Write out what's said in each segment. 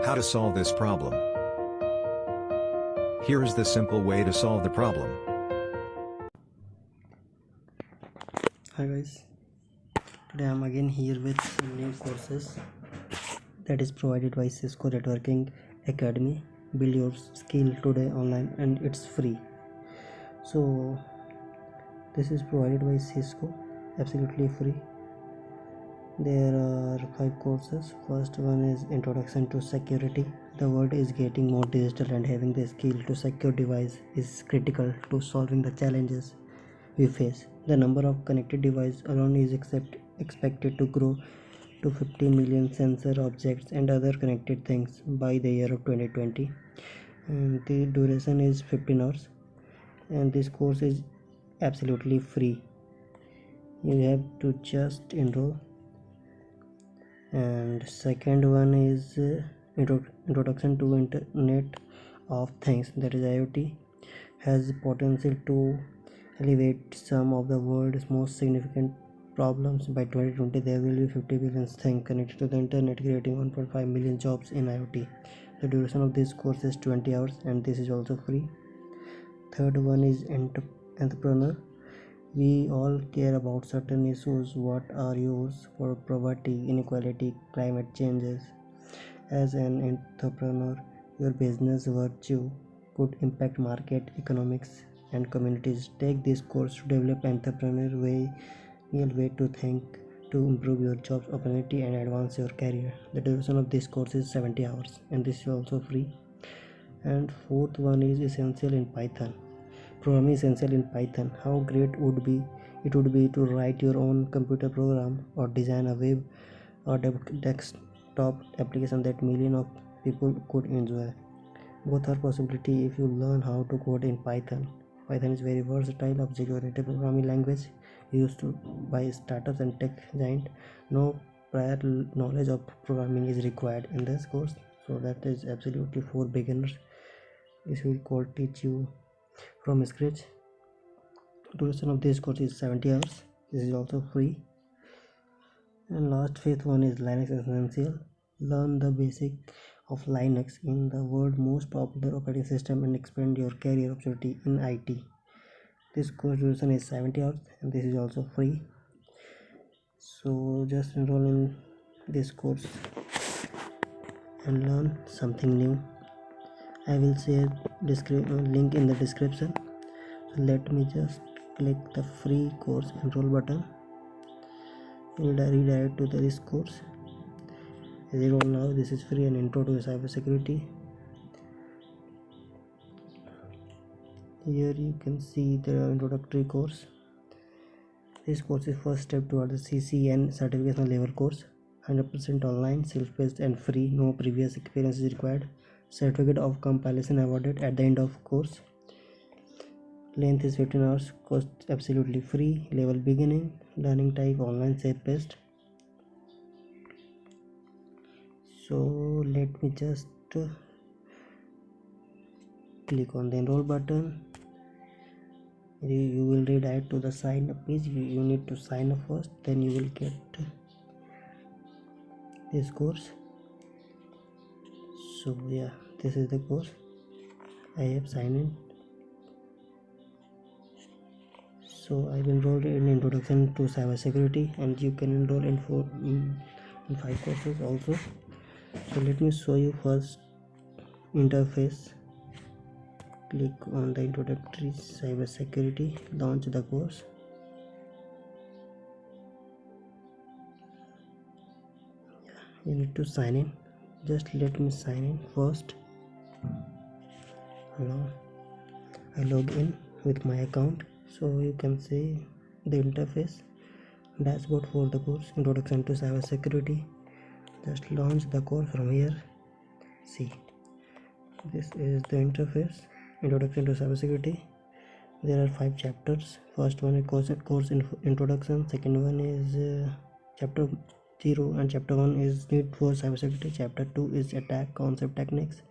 How to solve this problem? Here is the simple way to solve the problem. Hi guys, today I'm again here with some new courses that is provided by Cisco Networking Academy. Build your skill today online and it's free. So this is provided by Cisco, absolutely free. There are 5 courses. First one is Introduction to Security. The world is getting more digital and having the skill to secure device is critical to solving the challenges we face. The number of connected devices alone is expected to grow to 15 million sensor objects and other connected things by the year of 2020. And the duration is 15 hours. And this course is absolutely free. You have to just enroll. And second one is Introduction to Internet of Things, that is IoT, has potential to alleviate some of the world's most significant problems. By 2020 there will be 50 billion things connected to the internet, creating 1.5 million jobs in IoT. The duration of this course is 20 hours and this is also free. Third one is Entrepreneur. We all care about certain issues. What are yours? For poverty, inequality, climate changes. As an entrepreneur, your business virtue could impact market, economics, and communities. Take this course to develop entrepreneurial way to think, to improve your job opportunity and advance your career. The duration of this course is 70 hours and this is also free. And fourth one is Essential in Python. Programming essential in Python. How great it would be to write your own computer program or design a web or desktop application that millions of people could enjoy. Both are possibility if you learn how to code in Python. Python is very versatile object-oriented programming language used by startups and tech giants. No prior knowledge of programming is required in this course, so that is absolutely for beginners. This will teach you from scratch. Duration of this course is 70 hours. This is also free. And last fifth one is Linux Essential. Learn the basic of Linux, in the world most popular operating system, and expand your career opportunity in IT. This course duration is 70 hours and this is also free. So just enroll in this course and learn something new. I will share link in the description. So let me just click the free course enroll button. You will redirect to this course. As you all know, this is free and intro to cybersecurity. Here you can see the introductory course. This course is first step toward the CCN certification level course. 100% online, self-paced and free. No previous experience is required. Certificate of completion awarded at the end of course. Length is 15 hours. Cost absolutely free. Level beginning. Learning type online, self-paced. So let me just click on the enroll button. You will redirect to the sign up page. You need to sign up first, then you will get this course. So yeah, this is the course. I have signed in. So I've enrolled in Introduction to Cybersecurity, and you can enroll in 5 courses also. So let me show you first interface. Click on the introductory cybersecurity, launch the course. You need to sign in. Just let me sign in first. Now I log in with my account, so you can see the interface, dashboard for the course Introduction to Cybersecurity. Just launch the course from here. See, this is the interface. Introduction to Cybersecurity. There are 5 chapters. First one is course introduction. Second one is chapter 0 and chapter 1 is need for cybersecurity. Chapter 2 is attack concept techniques.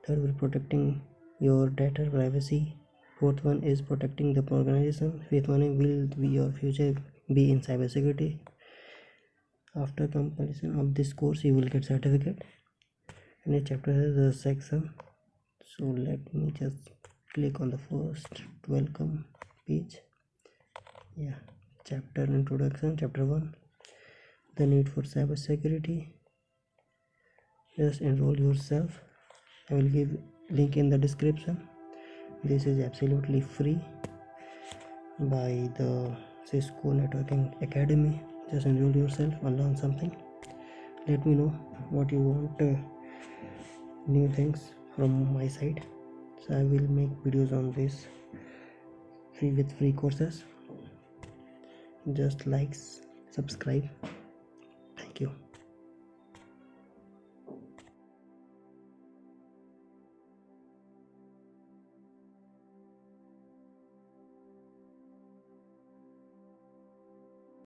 Third will protecting your data privacy. Fourth one is protecting the organization. Fifth one will be your future be in cybersecurity. After completion of this course you will get certificate. and each chapter has a section. So let me just click on the first welcome page. Yeah, chapter introduction, chapter 1, the need for cybersecurity. Just enroll yourself. I will give link in the description. This is absolutely free by the Cisco Networking Academy. Just enroll yourself and learn something. Let me know what you want, new things from my side. So I will make videos on this free with free courses. Just likes, subscribe. Thank you.